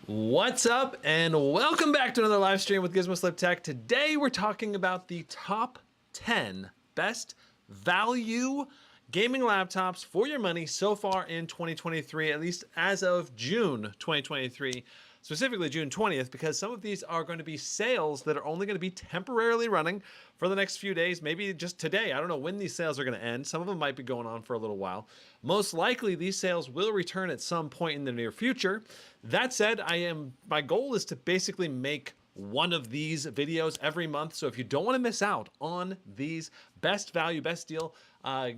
What's up and welcome back to another live stream with GizmoSlipTech. Today we're talking about the top 10 best value gaming laptops for your money so far in 2023, at least as of June 2023, specifically June 20th, because some of these are going to be sales that are only going to be temporarily running for the next few days, maybe just today. I don't know when these sales are going to end. Some of them might be going on for a little while. Most likely these sales will return at some point in the near future. That said, my goal is to basically make one of these videos every month. So if you don't want to miss out on these best value, best deal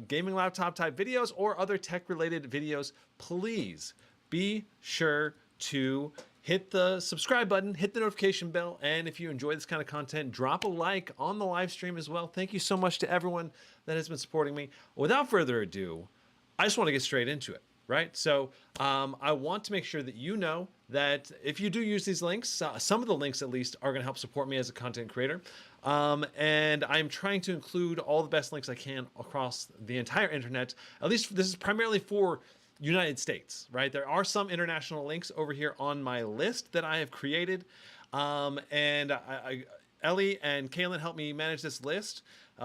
gaming laptop type videos or other tech related videos, please be sure to hit the subscribe button, hit the notification bell, and if you enjoy this kind of content, drop a like on the live stream as well. Thank you so much to everyone that has been supporting me. Without further ado, I just want to get straight into it. Right? So I want to make sure that you know that if you do use these links, some of the links at least are going to help support me as a content creator. And I'm trying to include all the best links I can across the entire internet. At least this is primarily for United States, right? There are some international links over here on my list that I have created. Ellie and Kaylin helped me manage this list.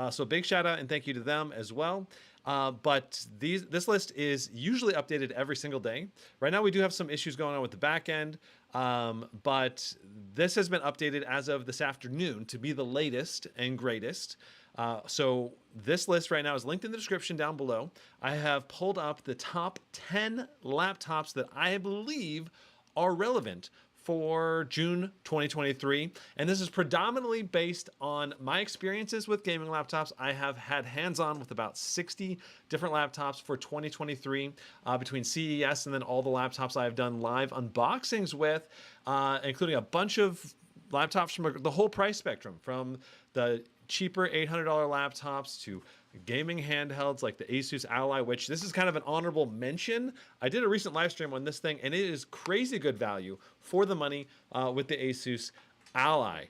So big shout out and thank you to them as well. But this list is usually updated every single day. Right now we do have some issues going on with the back end, but this has been updated as of this afternoon to be the latest and greatest. So this list right now is linked in the description down below. I have pulled up the top 10 laptops that I believe are relevant for June 2023. And this is predominantly based on my experiences with gaming laptops. I have had hands-on with about 60 different laptops for 2023 between CES and then all the laptops I have done live unboxings with, including a bunch of laptops from the whole price spectrum, from the cheaper $800 laptops to gaming handhelds like the Asus Ally, which this is kind of an honorable mention. I did a recent live stream on this thing and it is crazy good value for the money with the Asus Ally.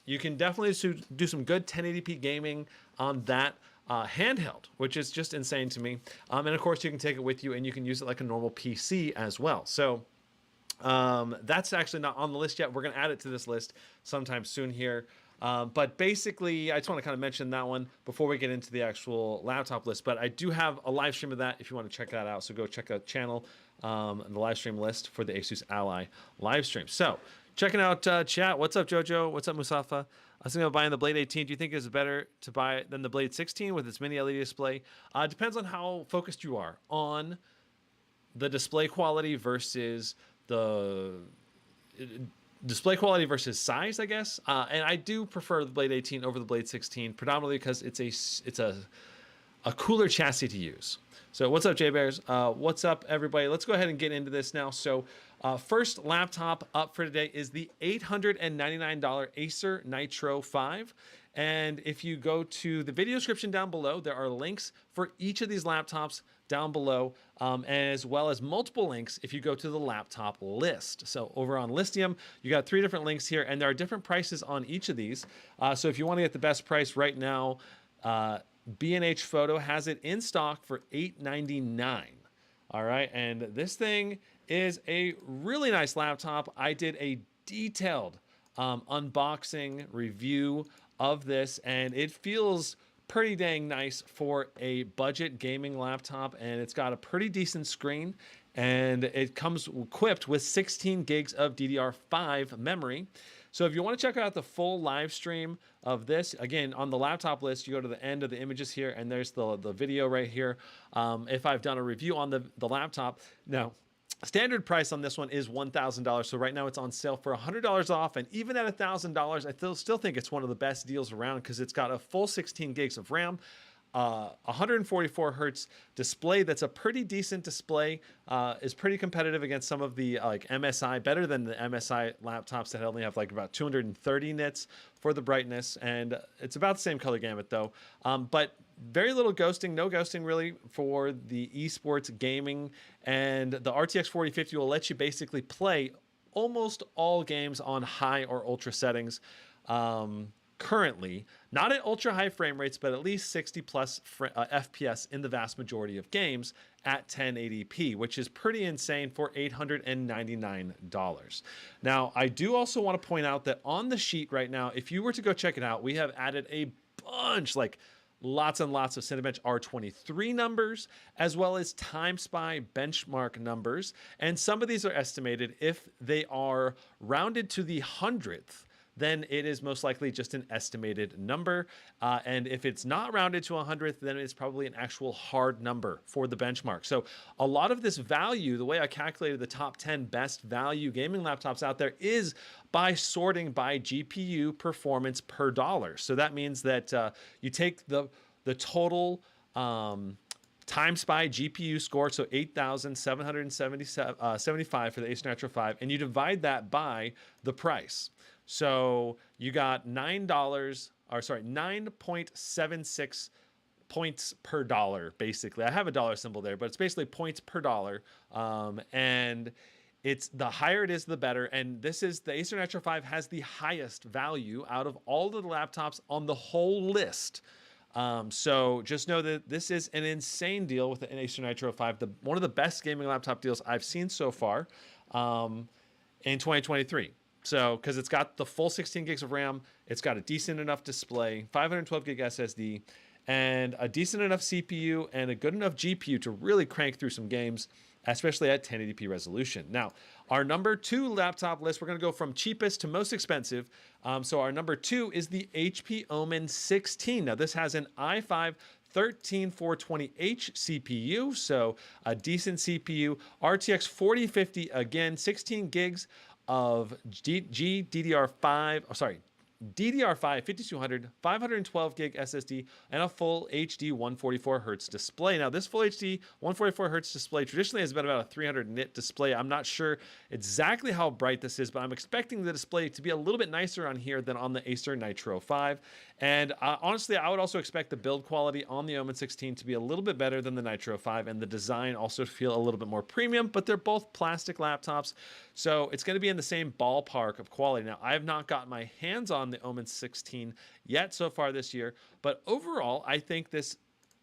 You can definitely do some good 1080p gaming on that handheld, which is just insane to me. And of course you can take it with you and you can use it like a normal PC as well. So that's actually not on the list yet. We're going to add it to this list sometime soon here. But basically, I just want to kind of mention that one before we get into the actual laptop list. But I do have a live stream of that if you want to check that out. So go check out channel, the live stream list for the Asus Ally live stream. So checking out chat. What's up, Jojo? What's up, Musafa? I was thinking about buying the Blade 18. Do you think it's better to buy than the Blade 16 with its mini LED display? Depends on how focused you are on the display quality versus the display quality versus size, I guess. And I do prefer the Blade 18 over the Blade 16, predominantly because it's a cooler chassis to use. So what's up, Jay Bears? What's up, everybody? Let's go ahead and get into this now. So first laptop up for today is the $899 Acer Nitro 5. And if you go to the video description down below, there are links for each of these laptops down below, as well as multiple links if you go to the laptop list. So over on Listium, you got 3 different links here, and there are different prices on each of these. So if you want to get the best price right now, B&H Photo has it in stock for $899. All right, and this thing is a really nice laptop. I did a detailed unboxing review of this, and it feels pretty dang nice for a budget gaming laptop, and it's got a pretty decent screen, and it comes equipped with 16 gigs of DDR5 memory. So if you want to check out the full live stream of this, again, on the laptop list, you go to the end of the images here, and there's the video right here. If I've done a review on the laptop. Now, standard price on this one is $1,000. So right now it's on sale for $100 off. And even at $1,000, I still think it's one of the best deals around because it's got a full 16 gigs of RAM, 144 hertz display. That's a pretty decent display, is pretty competitive against some of the like MSI, better than the MSI laptops that only have like about 230 nits for the brightness. And it's about the same color gamut though. But very little ghosting, no ghosting really for the esports gaming, and the RTX 4050 will let you basically play almost all games on high or ultra settings. currently, not at ultra high frame rates, but at least 60 plus FPS in the vast majority of games at 1080p, which is pretty insane for $899. Now, I do also want to point out that on the sheet right now, if you were to go check it out, we have added a bunch, like lots and lots of Cinebench R23 numbers, as well as TimeSpy benchmark numbers. And some of these are estimated. If they are rounded to the 100th, then it is most likely just an estimated number. And if it's not rounded to 100th, then it's probably an actual hard number for the benchmark. So a lot of this value, the way I calculated the top 10 best value gaming laptops out there, is by sorting by GPU performance per dollar. So that means that you take the total TimeSpy GPU score, so 8,775 for the Acer Nitro 5, and you divide that by the price. So you got $9.76 points per dollar, basically. I have a dollar symbol there, but it's basically points per dollar. And it's the higher it is, the better. And this is the Acer Nitro 5 has the highest value out of all of the laptops on the whole list. So just know that this is an insane deal with the Acer Nitro 5, one of the best gaming laptop deals I've seen so far in 2023. So, because it's got the full 16 gigs of RAM, it's got a decent enough display, 512 gig SSD, and a decent enough CPU and a good enough GPU to really crank through some games, especially at 1080p resolution. Now, our number 2 laptop list, we're going to go from cheapest to most expensive. So our number 2 is the HP Omen 16. Now, this has an i5 13420H CPU, so a decent CPU. RTX 4050, again, 16 gigs of DDR5 5200, 512 gig SSD, and a full HD 144 hertz display. Now, this full HD 144 hertz display traditionally has been about a 300 nit display. I'm not sure exactly how bright this is, but I'm expecting the display to be a little bit nicer on here than on the Acer Nitro 5. And honestly, I would also expect the build quality on the Omen 16 to be a little bit better than the Nitro 5, and the design also to feel a little bit more premium, but they're both plastic laptops, so it's going to be in the same ballpark of quality. Now, I have not gotten my hands on the Omen 16 yet so far this year, but overall, I think this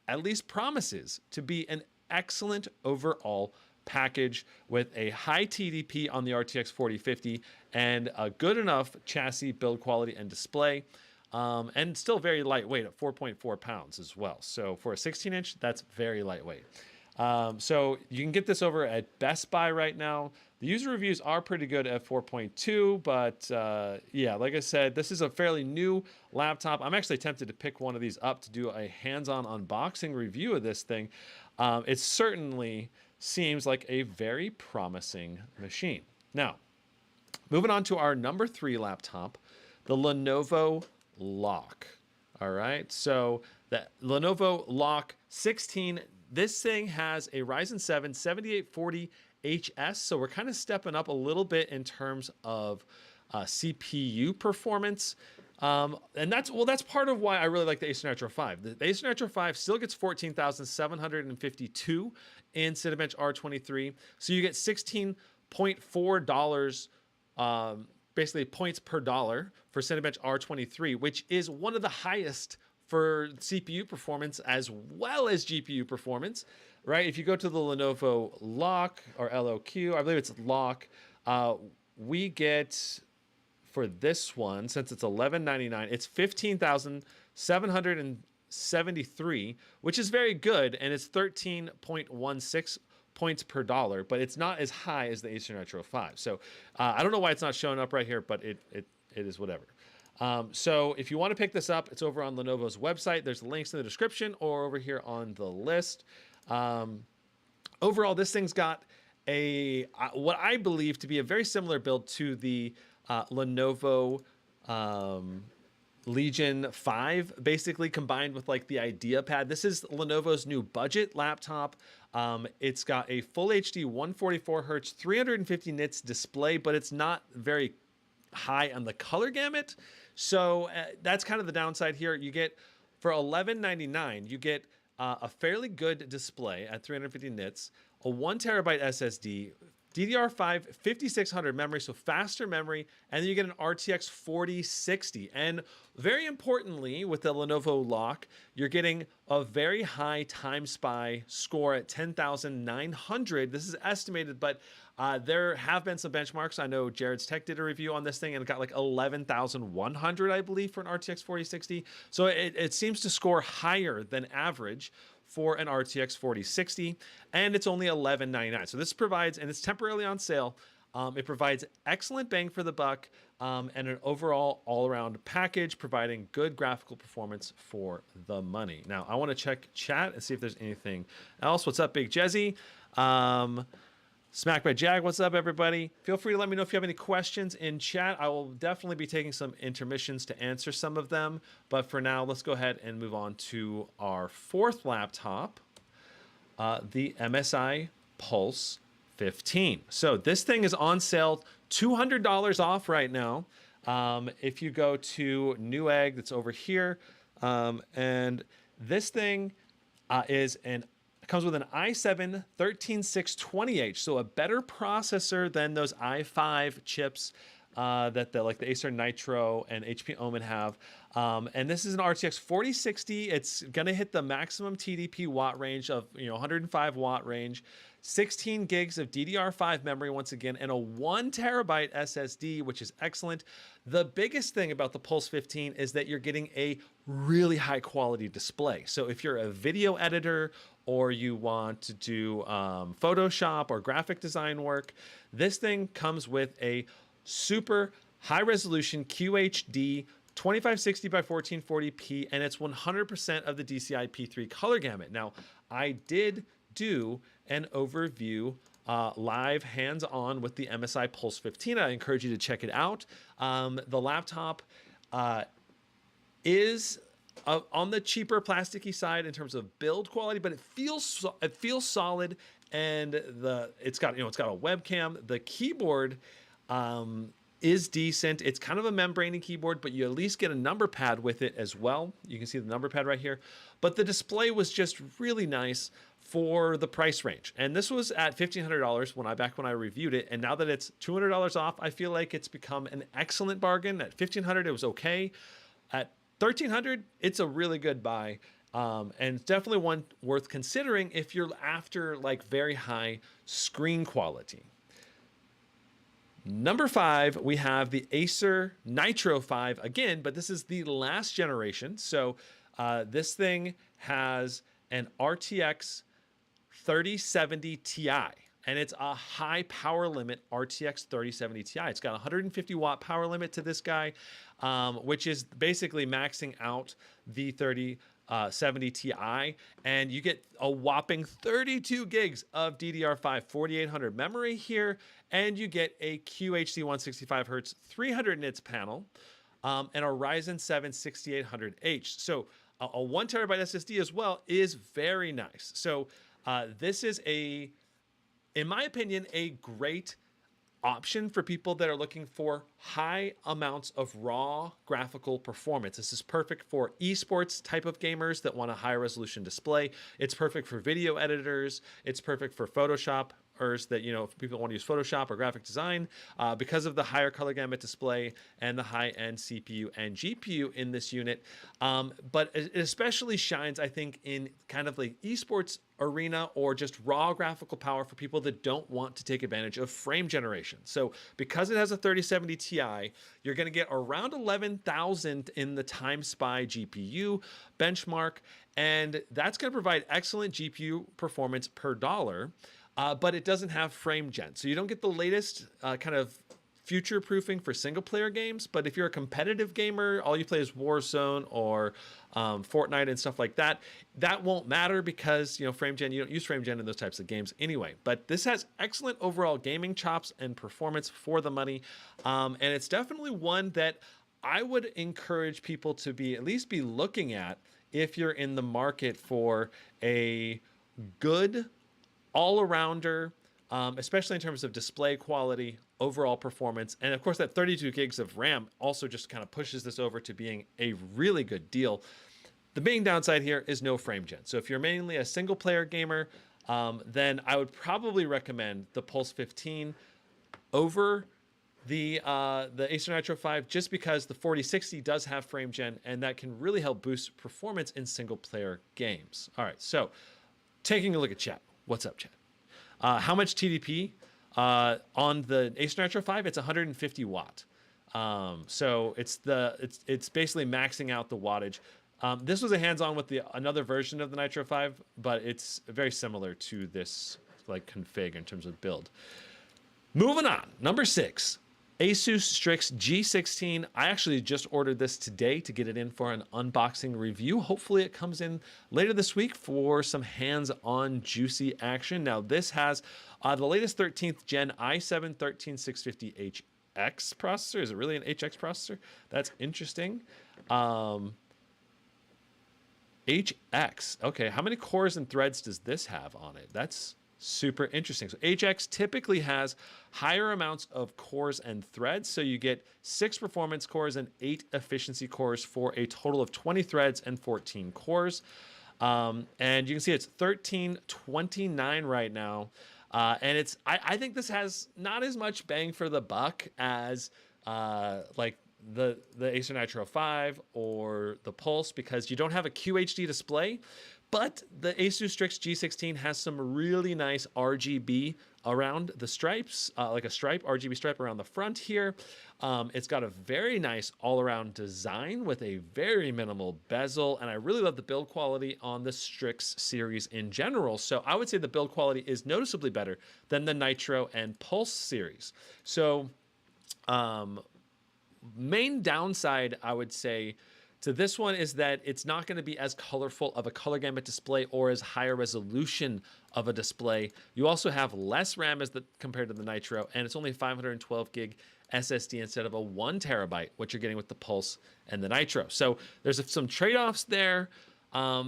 at least promises to be an excellent overall package with a high TDP on the RTX 4050 and a good enough chassis build quality and display, and still very lightweight at 4.4 pounds as well. So for a 16-inch, that's very lightweight. So you can get this over at Best Buy right now. The user reviews are pretty good at 4.2, but yeah, like I said, this is a fairly new laptop. I'm actually tempted to pick one of these up to do a hands-on unboxing review of this thing. It certainly seems like a very promising machine. Now, moving on to our number 3 laptop, the Lenovo LOQ. All right, so the Lenovo LOQ 16, this thing has a Ryzen 7 7840 HS, so we're kind of stepping up a little bit in terms of CPU performance. And that's part of why I really like the Acer Nitro 5. The Acer Nitro 5 still gets 14,752 in Cinebench R23, so you get $16.4 basically points per dollar for Cinebench R23, which is one of the highest for CPU performance as well as GPU performance, right? If you go to the Lenovo LOQ or LOQ, I believe it's LOQ, we get for this one, since it's $11.99, it's 15,773, which is very good, and it's 13.16 points per dollar, but it's not as high as the Acer Nitro 5. So I don't know why it's not showing up right here, but it is whatever. So if you want to pick this up, it's over on Lenovo's website. There's links in the description or over here on the list. Overall, this thing's got what I believe to be a very similar build to the Lenovo Legion 5, basically combined with like the IdeaPad. This is Lenovo's new budget laptop. It's got a full HD 144 hertz, 350 nits display, but it's not very high on the color gamut. So that's kind of the downside here. You get, for $11.99, you get a fairly good display at 350 nits, a 1 terabyte SSD, DDR5 5600 memory, so faster memory, and then you get an RTX 4060. And very importantly, with the Lenovo LOQ, you're getting a very high time spy score at 10,900. This is estimated, but there have been some benchmarks. I know Jared's Tech did a review on this thing and it got like 11,100, I believe, for an RTX 4060. So it seems to score higher than average for an RTX 4060, and it's only $11.99. So this provides, and it's temporarily on sale, it provides excellent bang for the buck and an overall all-around package providing good graphical performance for the money. Now, I want to check chat and see if there's anything else. What's up, Big Jezzy? Smack by Jag, what's up, everybody? Feel free to let me know if you have any questions in chat. I will definitely be taking some intermissions to answer some of them. But for now, let's go ahead and move on to our fourth laptop, the MSI Pulse 15. So this thing is on sale, $200 off right now. If you go to Newegg, that's over here. And this thing comes with an i7 13620H, so a better processor than those i5 chips that like the Acer Nitro and HP Omen have. And this is an RTX 4060. It's gonna hit the maximum TDP watt range of 105 watt range, 16 gigs of DDR5 memory once again, and a 1 terabyte SSD, which is excellent. The biggest thing about the Pulse 15 is that you're getting a really high quality display. So if you're a video editor or you want to do Photoshop or graphic design work, this thing comes with a super high resolution QHD 2560 by 1440p, and it's 100% of the DCI P3 color gamut. Now, I did do an overview live hands-on with the MSI Pulse 15. I encourage you to check it out. The laptop is on the cheaper plasticky side in terms of build quality, but it feels solid, and it's got a webcam. The keyboard is decent. It's kind of a membrane keyboard, but you at least get a number pad with it as well. You can see the number pad right here. But the display was just really nice for the price range. And this was at $1,500 back when I reviewed it. And now that it's $200 off, I feel like it's become an excellent bargain. At $1,500, it was okay. At $1,300, it's a really good buy. And it's definitely one worth considering if you're after like very high screen quality. Number 5, we have the Acer Nitro 5 again, but this is the last generation. So this thing has an RTX 3070 Ti, and it's a high power limit RTX 3070 Ti. It's got a 150 watt power limit to this guy, which is basically maxing out the 3070 Ti, and you get a whopping 32 gigs of DDR5 4800 memory here, and you get a QHD 165 Hz 300 nits panel, and a Ryzen 7 6800H. So a 1 terabyte SSD as well is very nice. So this is in my opinion, a great option for people that are looking for high amounts of raw graphical performance. This is perfect for esports type of gamers that want a high resolution display. It's perfect for video editors. It's perfect for Photoshop that, if people want to use Photoshop or graphic design, because of the higher color gamut display and the high-end CPU and GPU in this unit. But it especially shines, I think, in kind of like esports arena or just raw graphical power for people that don't want to take advantage of frame generation. So because it has a 3070 Ti, you're going to get around 11,000 in the Time Spy GPU benchmark, and that's going to provide excellent GPU performance per dollar. But it doesn't have frame gen. So you don't get the latest kind of future proofing for single player games. But if you're a competitive gamer, all you play is Warzone or Fortnite and stuff like that, that won't matter because, frame gen, you don't use frame gen in those types of games anyway. But this has excellent overall gaming chops and performance for the money. And it's definitely one that I would encourage people to at least be looking at if you're in the market for a good all-arounder, especially in terms of display quality, overall performance, and of course that 32 gigs of RAM also just kind of pushes this over to being a really good deal. The main downside here is no frame gen. So if you're mainly a single-player gamer, then I would probably recommend the Pulse 15 over the Acer Nitro 5, just because the 4060 does have frame gen, and that can really help boost performance in single player games. All right, so taking a look at chat. What's up, chat? How much TDP on the Acer Nitro 5? It's 150 watt. So it's basically maxing out the wattage. This was a hands-on with another version of the Nitro 5, but it's very similar to this like config in terms of build. Moving on, number 6, Asus Strix G16. I actually just ordered this today to get it in for an unboxing review. Hopefully it comes in later this week for some hands-on juicy action. Now this has the latest 13th gen i7 13650HX processor. Is it really an HX processor? That's interesting. HX. Okay, how many cores and threads does this have on it? That's super interesting. So HX typically has higher amounts of cores and threads. So you get 6 performance cores and 8 efficiency cores for a total of 20 threads and 14 cores. And you can see it's 1329 right now. And it's I think this has not as much bang for the buck as like the Acer Nitro 5 or the Pulse, because you don't have a QHD display. But the Asus Strix G16 has some really nice RGB around the stripes, like a RGB stripe around the front here. It's got a very nice all-around design with a very minimal bezel, and I really love the build quality on the Strix series in general. So I would say the build quality is noticeably better than the Nitro and Pulse series. So main downside, I would say, to this one is that it's not going to be as colorful of a color gamut display or as higher resolution of a display. You also have less RAM compared to the Nitro, and it's only 512 gig SSD instead of a 1 terabyte, what you're getting with the Pulse and the Nitro. So there's some trade-offs there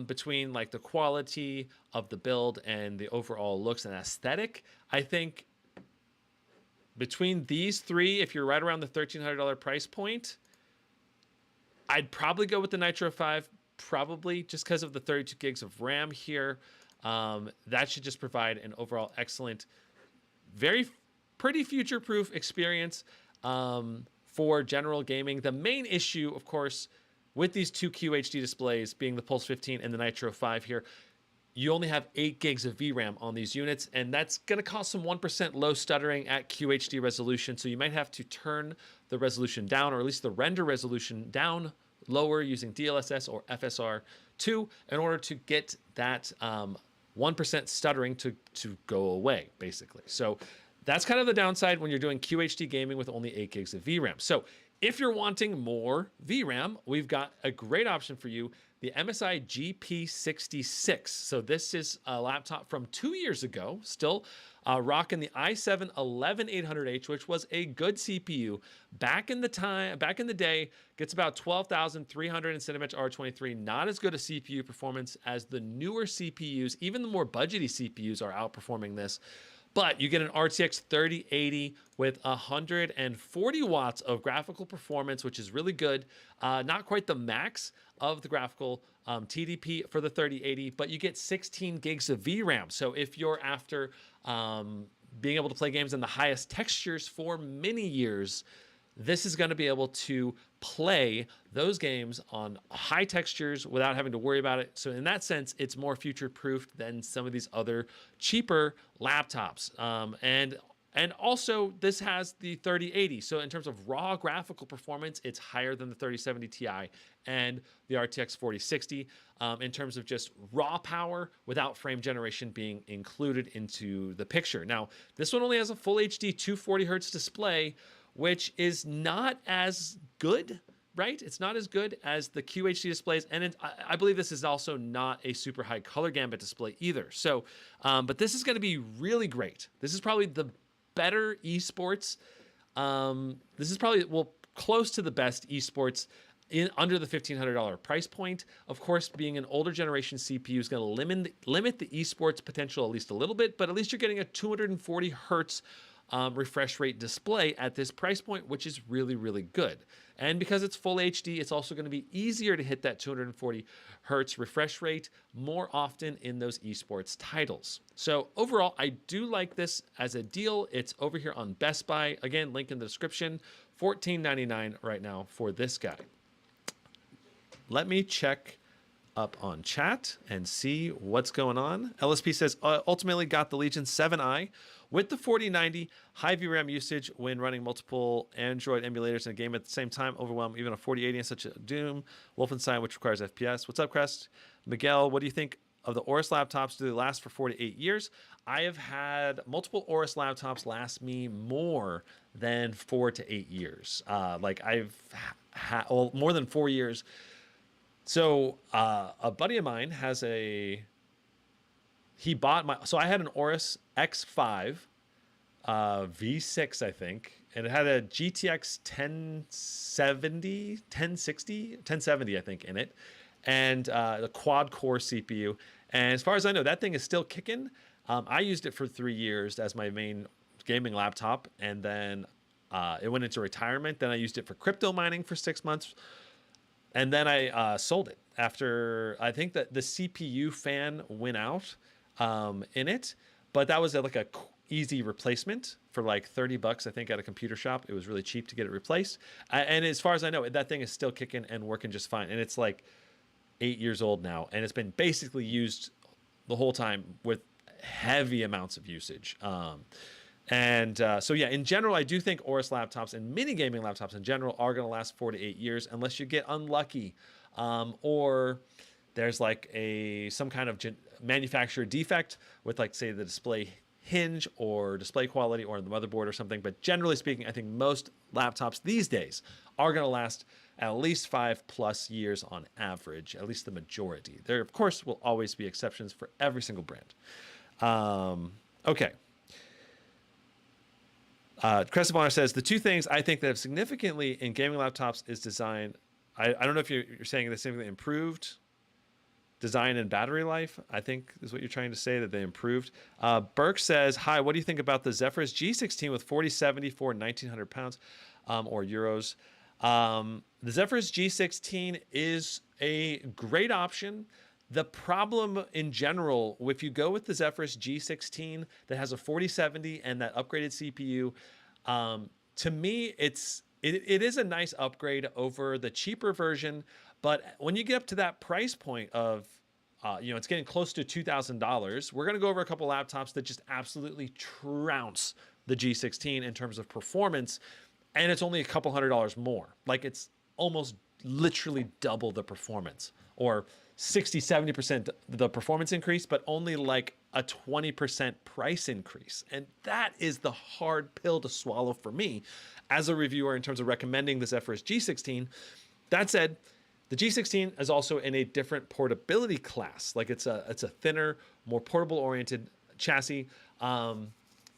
between like the quality of the build and the overall looks and aesthetic. I think between these three, if you're right around the $1,300 price point, I'd probably go with the Nitro 5, probably just because of the 32 gigs of RAM here. That should just provide an overall excellent, pretty future-proof experience for general gaming. The main issue, of course, with these two QHD displays, being the Pulse 15 and the Nitro 5 here, you only have 8 gigs of VRAM on these units, and that's going to cause some 1% low stuttering at QHD resolution. So you might have to turn the resolution down, or at least the render resolution down lower using DLSS or FSR2 in order to get that 1% stuttering to go away, basically. So that's kind of the downside when you're doing QHD gaming with only 8 gigs of VRAM. So if you're wanting more VRAM, we've got a great option for you, the MSI GP66. So this is a laptop from 2 years ago, still rocking the i7 11800H, which was a good CPU back in the day. Gets about 12,300 in Cinebench R23. Not as good a CPU performance as the newer CPUs. Even the more budgety CPUs are outperforming this. But you get an RTX 3080 with 140 watts of graphical performance, which is really good. Not quite the max of the graphical TDP for the 3080, but you get 16 gigs of VRAM. So if you're after being able to play games in the highest textures for many years, this is going to be able to play those games on high textures without having to worry about it. So in that sense, it's more future-proof than some of these other cheaper laptops. And also, this has the 3080. So in terms of raw graphical performance, it's higher than the 3070 Ti and the RTX 4060. In terms of just raw power without frame generation being included into the picture. Now, this one only has a full HD 240 hertz display, which is not as good, right? It's not as good as the QHD displays. And I believe this is also not a super high color gamut display either. So, but this is going to be really great. This is probably the better esports. This is probably, well, close to the best esports under the $1,500 price point. Of course, being an older generation CPU is going to limit the esports potential at least a little bit, but at least you're getting a 240 hertz refresh rate display at this price point, which is really, really good. And because it's full HD, it's also going to be easier to hit that 240 hertz refresh rate more often in those esports titles. So overall, I do like this as a deal. It's over here on Best Buy. Again, link in the description. $14.99 right now for this guy. Let me check up on chat and see what's going on. LSP says, ultimately got the Legion 7i with the 4090, high VRAM usage when running multiple Android emulators in a game at the same time, overwhelm even a 4080 in such a Doom, Wolfenstein, which requires FPS. What's up, Crest? Miguel, what do you think of the Aorus laptops? Do they last for 4 to 8 years? I have had multiple Aorus laptops last me more than 4 to 8 years. Like I've had more than 4 years. So a buddy of mine has he bought so I had an Aorus X5 V6, I think, and it had a GTX 1070, I think, in it, and the quad core CPU. And as far as I know, that thing is still kicking. I used it for 3 years as my main gaming laptop, and then it went into retirement. Then I used it for crypto mining for 6 months. And then I sold it after, I think that the CPU fan went out in it, but that was like a easy replacement for like $30, I think, at a computer shop. It was really cheap to get it replaced. And as far as I know, that thing is still kicking and working just fine. And it's like 8 years old now, and it's been basically used the whole time with heavy amounts of usage. So yeah, in general, I do think Aorus laptops and mini gaming laptops in general are going to last 4 to 8 years unless you get unlucky, or there's like some kind of manufacturer defect with, like, say, the display hinge or display quality or the motherboard or something. But generally speaking, I think most laptops these days are going to last at least 5+ years on average, at least the majority. There, of course, will always be exceptions for every single brand. Okay. Crest of Honor says, the two things I think that have significantly in gaming laptops is design. I don't know if you're saying the same thing, improved design and battery life, I think is what you're trying to say, that they improved. Burke says, hi, what do you think about the Zephyrus G16 with 4070 for 1,900 pounds or euros? The Zephyrus G16 is a great option. The problem in general, if you go with the Zephyrus G16 that has a 4070 and that upgraded CPU, to me, it is a nice upgrade over the cheaper version. But when you get up to that price point of, it's getting close to $2,000, we're going to go over a couple laptops that just absolutely trounce the G16 in terms of performance. And it's only a couple $100 more. Like, it's almost literally double the performance, or 60-70% the performance increase, but only like a 20% price increase. And that is the hard pill to swallow for me as a reviewer in terms of recommending the Zephyrus G16. That said, the G16 is also in a different portability class. Like, it's a thinner, more portable oriented chassis.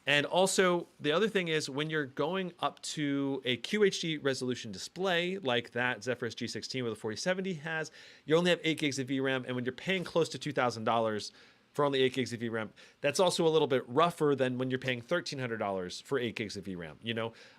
And also, the other thing is, when you're going up to a QHD resolution display like that Zephyrus G16 with a 4070 has, you only have 8 gigs of VRAM. And when you're paying close to $2,000 for only 8 gigs of VRAM, that's also a little bit rougher than when you're paying $1,300 for 8 gigs of VRAM,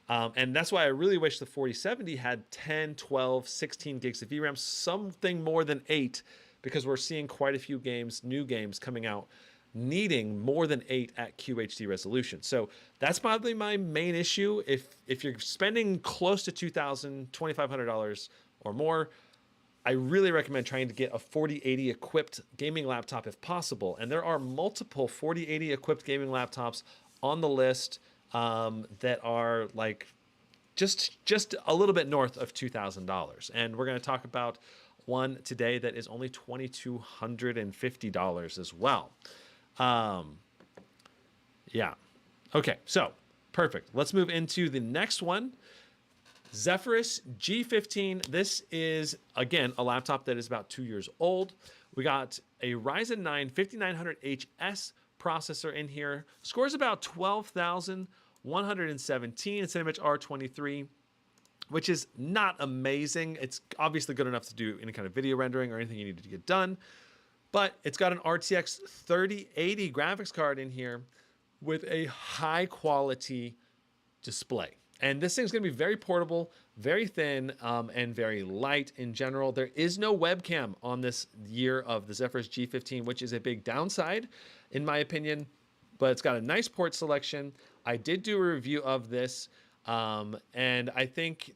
and that's why I really wish the 4070 had 10, 12, 16 gigs of VRAM, something more than 8, because we're seeing quite a few games, new games coming out, needing more than 8 at QHD resolution. So that's probably my main issue. If you're spending close to $2,000, $2,500 or more, I really recommend trying to get a 4080 equipped gaming laptop if possible. And there are multiple 4080 equipped gaming laptops on the list that are like just a little bit north of $2,000. And we're going to talk about one today that is only $2,250 as well. Yeah. Okay, so perfect. Let's move into the next one. Zephyrus G15. This is, again, a laptop that is about 2 years old. We got a Ryzen 9 5900HS processor in here. Scores about 12,117. It's an image R23, which is not amazing. It's obviously good enough to do any kind of video rendering or anything you need to get done. But it's got an RTX 3080 graphics card in here with a high quality display. And this thing's going to be very portable, very thin, and very light in general. There is no webcam on this year of the Zephyrus G15, which is a big downside, in my opinion. But it's got a nice port selection. I did do a review of this, and I think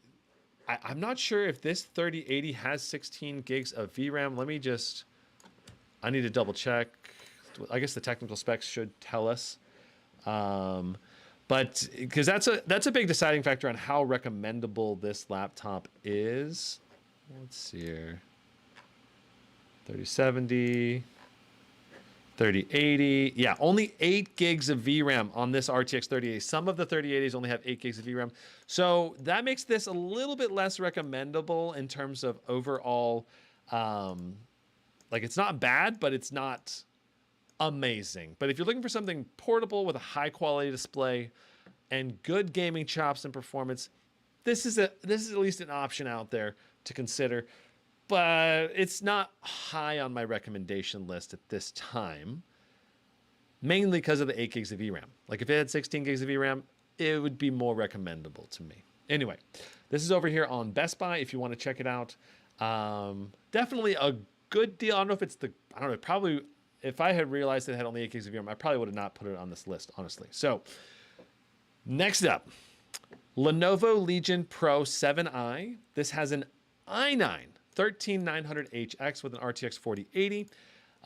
I'm not sure if this 3080 has 16 gigs of VRAM. I need to double check. I guess the technical specs should tell us. But because that's a big deciding factor on how recommendable this laptop is. Let's see here. 3070, 3080. Yeah, only 8 gigs of VRAM on this RTX 3080. Some of the 3080s only have 8 gigs of VRAM. So that makes this a little bit less recommendable in terms of overall, like it's not bad, but it's not amazing. But if you're looking for something portable with a high quality display and good gaming chops and performance, this is at least an option out there to consider. But it's not high on my recommendation list at this time, mainly because of the 8 gigs of VRAM. Like if it had 16 gigs of VRAM, it would be more recommendable to me. Anyway, this is over here on Best Buy if you want to check it out. Definitely a good deal. I don't know if it's probably, if I had realized it had only 8 gigs of VRAM, I probably would have not put it on this list, honestly. So next up, Lenovo Legion Pro 7i. This has an i9 13900HX with an RTX 4080.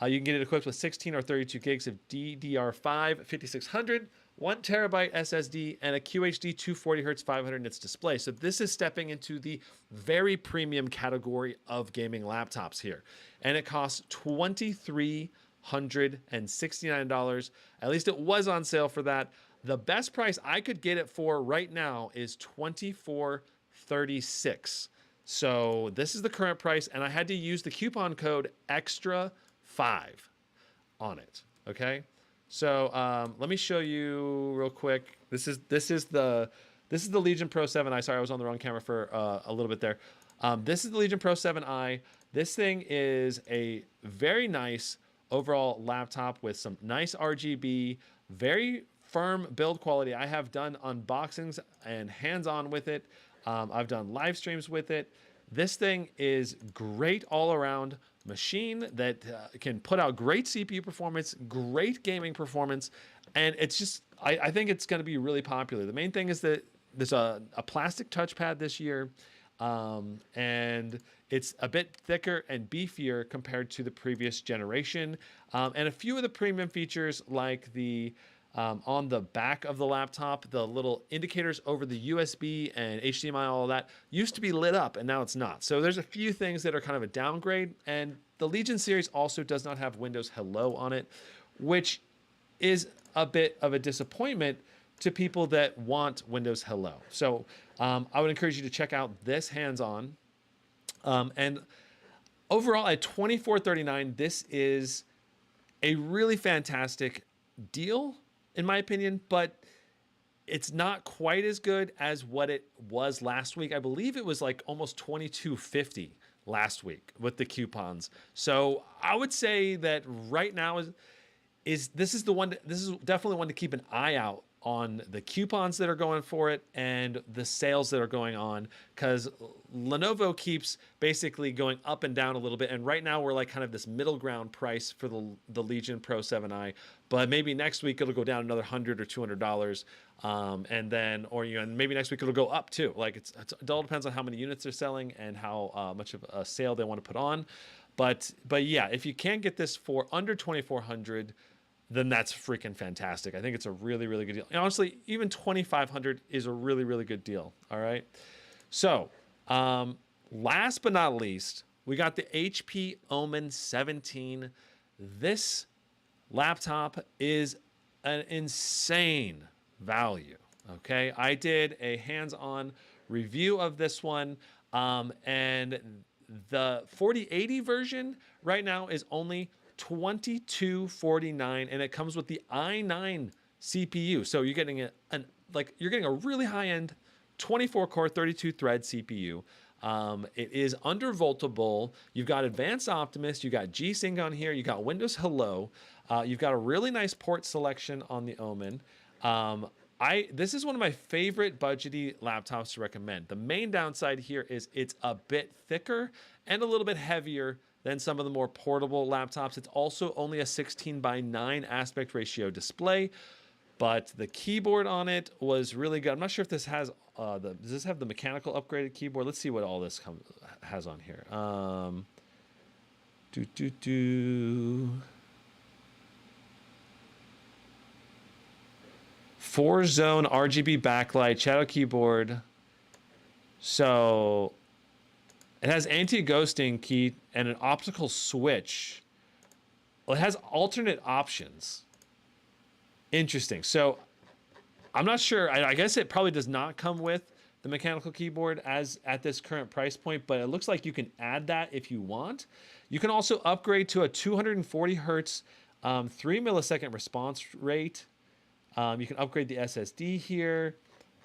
You can get it equipped with 16 or 32 gigs of DDR5 5600, 1 terabyte SSD, and a QHD 240 Hz 500 nits display. So this is stepping into the very premium category of gaming laptops here. And it costs $2,369. At least it was on sale for that. The best price I could get it for right now is $2,436. So this is the current price, and I had to use the coupon code extra 5 on it. Okay, so let me show you real quick. This is the Legion Pro 7i. Sorry, I was on the wrong camera for a little bit there. This is the Legion Pro 7i. This thing is a very nice overall laptop with some nice RGB, very firm build quality. I have done unboxings and hands-on with it. I've done live streams with it. This thing is great all-around machine that can put out great CPU performance, great gaming performance, and it's just, I think it's going to be really popular. The main thing is that there's a plastic touchpad this year, and it's a bit thicker and beefier compared to the previous generation, and a few of the premium features like the on the back of the laptop, the little indicators over the USB and HDMI, all of that used to be lit up and now it's not. So there's a few things that are kind of a downgrade, and the Legion series also does not have Windows Hello on it, which is a bit of a disappointment to people that want Windows Hello. So I would encourage you to check out this hands-on. And overall at $2,439, this is a really fantastic deal, in my opinion, but it's not quite as good as what it was last week. I believe it was like almost $2,250 last week with the coupons. So I would say that right now this is definitely one to keep an eye out on the coupons that are going for it and the sales that are going on, because Lenovo keeps basically going up and down a little bit, and right now we're like kind of this middle ground price for the Legion Pro 7i, but maybe next week it'll go down another $100 or $200, and then, or maybe next week it'll go up too. Like it all depends on how many units they're selling and how much of a sale they want to put on. But yeah, if you can't get this for under $2,400, then that's freaking fantastic. I think it's a really, really good deal. And honestly, even $2,500 is a really, really good deal. All right. So last but not least, we got the HP Omen 17. This laptop is an insane value. Okay. I did a hands-on review of this one. And the 4080 version right now is only $2,249, and it comes with the i9 CPU. So you're getting you're getting a really high-end 24-core 32-thread CPU. It is undervoltable. You've got Advanced Optimist, you got G-Sync on here, you got Windows Hello, you've got a really nice port selection on the Omen. This is one of my favorite budgety laptops to recommend. The main downside here is it's a bit thicker and a little bit heavier than some of the more portable laptops. It's also only a 16:9 aspect ratio display, but the keyboard on it was really good. I'm not sure if this has does this have the mechanical upgraded keyboard? Let's see what all this has on here. 4-zone RGB backlight, shadow keyboard. So it has anti-ghosting key and an optical switch. Well, it has alternate options. Interesting. So I'm not sure. I guess it probably does not come with the mechanical keyboard as at this current price point, but it looks like you can add that if you want. You can also upgrade to a 240 hertz, 3 millisecond response rate. You can upgrade the SSD here.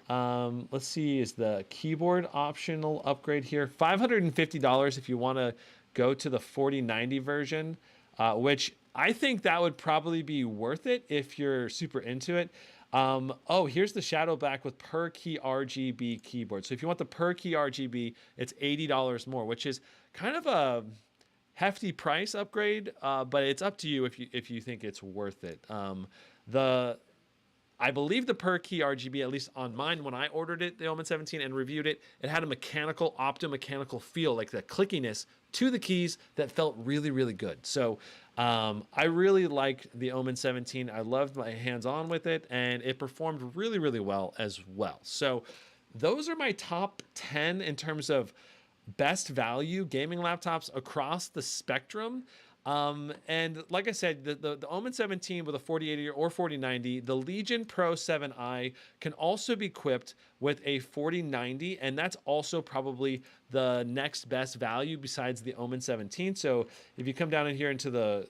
Let's see, is the keyboard optional upgrade here? $550 if you want to go to the 4090 version, which I think that would probably be worth it if you're super into it. Oh, here's the shadow back with per key RGB keyboard. So if you want the per key RGB, it's $80 more, which is kind of a hefty price upgrade, but it's up to you if you think it's worth it. I believe the per key RGB, at least on mine when I ordered it, the Omen 17, and reviewed it, it had a mechanical, optomechanical feel, like the clickiness to the keys that felt really, really good. So I really liked the Omen 17. I loved my hands-on with it, and it performed really, really well as well. So those are my top 10 in terms of best value gaming laptops across the spectrum. And like I said, the Omen 17 with a 4080 or 4090, the Legion Pro 7i can also be equipped with a 4090, and that's also probably the next best value besides the Omen 17. So if you come down in here into the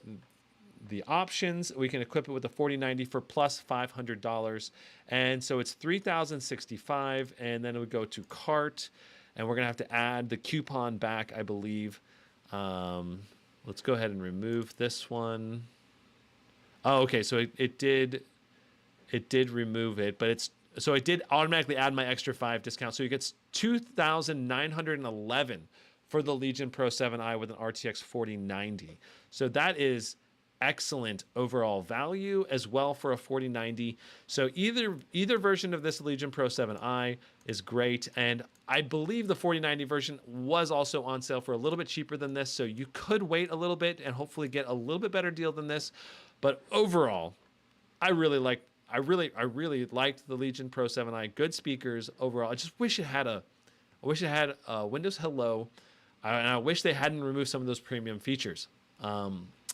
options, we can equip it with a 4090 for plus $500, and so it's $3,065, and then it would go to cart, and we're gonna have to add the coupon back, I believe. Let's go ahead and remove this one. Oh, okay. So it did remove it, but it did automatically add my extra 5 discount. So it gets $2,911 for the Legion Pro 7i with an RTX 4090. So that is excellent overall value as well for a 4090. So either version of this Legion Pro 7i is great, and I believe the 4090 version was also on sale for a little bit cheaper than this, so you could wait a little bit and hopefully get a little bit better deal than this. But overall, I really liked the Legion Pro 7i. Good speakers overall. I just wish it had a Windows Hello, and I wish they hadn't removed some of those premium features.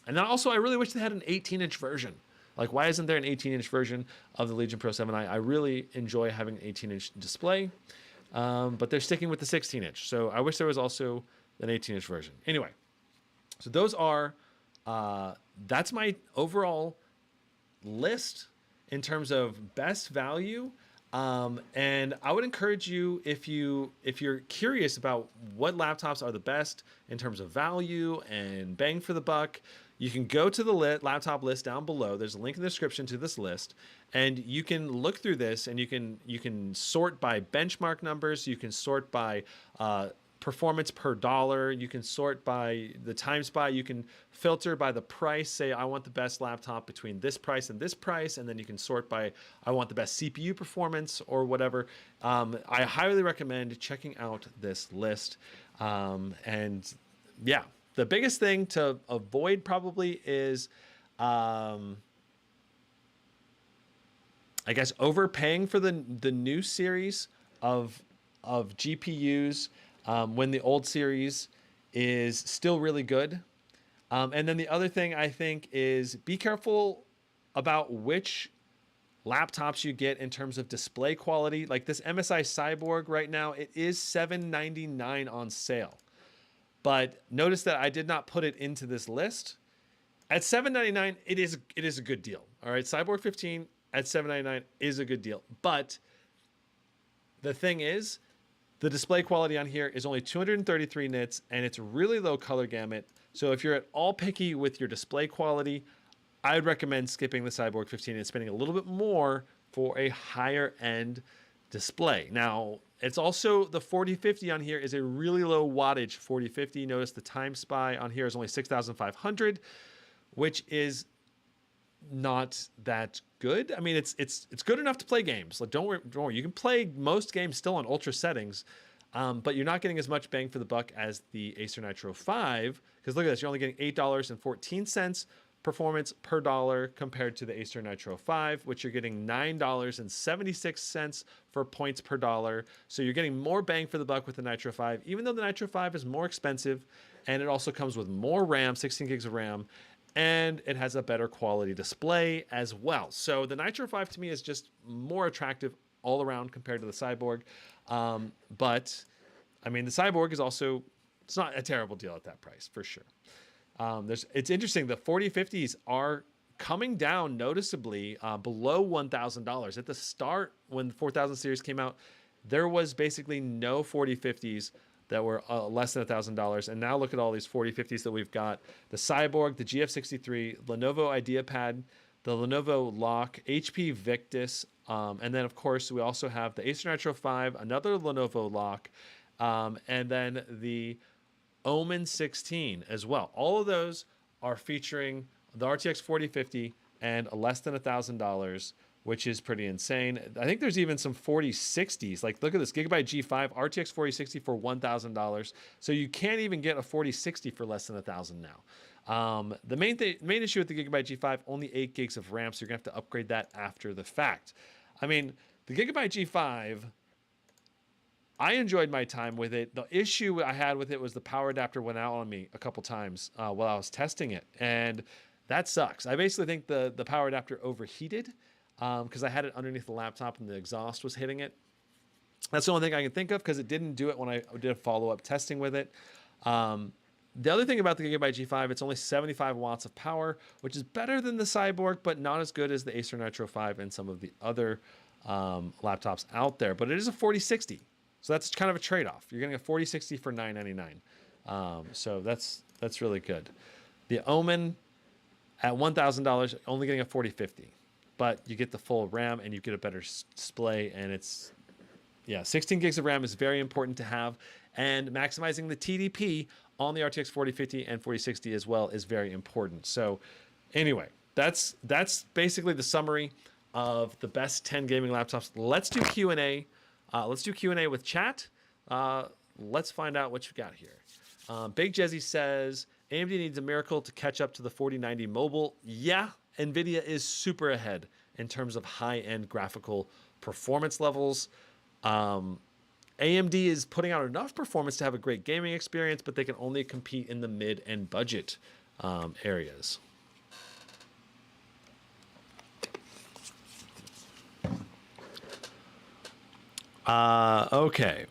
And then also, I really wish they had an 18-inch version. Like, why isn't there an 18-inch version of the Legion Pro 7i? I really enjoy having an 18-inch display, but they're sticking with the 16-inch. So I wish there was also an 18-inch version. Anyway, so those are, that's my overall list in terms of best value. And I would encourage you, if you're curious about what laptops are the best in terms of value and bang for the buck, you can go to the laptop list down below. There's a link in the description to this list, and you can look through this, and you can sort by benchmark numbers. You can sort by performance per dollar. You can sort by the time spy. You can filter by the price. Say, I want the best laptop between this price, and then you can sort by, I want the best CPU performance or whatever. I highly recommend checking out this list. And yeah, the biggest thing to avoid probably is, I guess, overpaying for the new series of GPUs when the old series is still really good. And then the other thing I think is be careful about which laptops you get in terms of display quality. Like this MSI Cyborg right now, it is $799 on sale. But notice that I did not put it into this list. At $799, it is a good deal. All right, Cyborg 15 at $799 is a good deal. But the thing is, the display quality on here is only 233 nits, and it's really low color gamut. So if you're at all picky with your display quality, I'd recommend skipping the Cyborg 15 and spending a little bit more for a higher end display. Now, it's also the 4050 on here is a really low wattage 4050. Notice the time spy on here is only 6,500, which is not that good. I mean, it's good enough to play games. Like, don't worry, you can play most games still on ultra settings, but you're not getting as much bang for the buck as the Acer Nitro 5. Because look at this, you're only getting $8.14 performance per dollar compared to the Acer Nitro 5, which you're getting $9.76 for points per dollar. So you're getting more bang for the buck with the Nitro 5, even though the Nitro 5 is more expensive, and it also comes with more RAM, 16 gigs of RAM, and it has a better quality display as well. So the Nitro 5 to me is just more attractive all around compared to the Cyborg. But I mean, the Cyborg is also, it's not a terrible deal at that price for sure. It's interesting. The 4050s are coming down noticeably below $1,000. At the start, when the 4000 series came out, there was basically no 4050s that were less than $1,000. And now look at all these 4050s that we've got. The Cyborg, the GF63, Lenovo IdeaPad, the Lenovo LOQ, HP Victus, and then of course we also have the Acer Nitro 5, another Lenovo LOQ, and then the Omen 16 as well. All of those are featuring the RTX 4050 and less than $1,000, which is pretty insane. I think there's even some 4060s. Like, look at this Gigabyte G5 RTX 4060 for $1,000. So you can't even get a 4060 for less than $1,000 now. The main issue with the Gigabyte G5, only 8 gigs of RAM, so you're gonna have to upgrade that after the fact. I mean, the Gigabyte G5, I enjoyed my time with it. The issue I had with it was the power adapter went out on me a couple times while I was testing it, and that sucks. I basically think the power adapter overheated because I had it underneath the laptop and the exhaust was hitting it. That's the only thing I can think of, because it didn't do it when I did a follow-up testing with it. The other thing about the Gigabyte G5, it's only 75 watts of power, which is better than the Cyborg, but not as good as the Acer Nitro 5 and some of the other laptops out there. But it is a 4060. So that's kind of a trade-off. You're getting a 4060 for $999. So that's really good. The Omen at $1,000, only getting a 4050. But you get the full RAM and you get a better display, and it's, yeah, 16 gigs of RAM is very important to have, and maximizing the TDP on the RTX 4050 and 4060 as well is very important. So anyway, that's basically the summary of the best 10 gaming laptops. Let's do Q&A. Let's do Q&A with chat. Let's find out what you got here. Big Jezzy says, AMD needs a miracle to catch up to the 4090 mobile. Yeah, NVIDIA is super ahead in terms of high-end graphical performance levels. AMD is putting out enough performance to have a great gaming experience, but they can only compete in the mid and budget areas. Okay.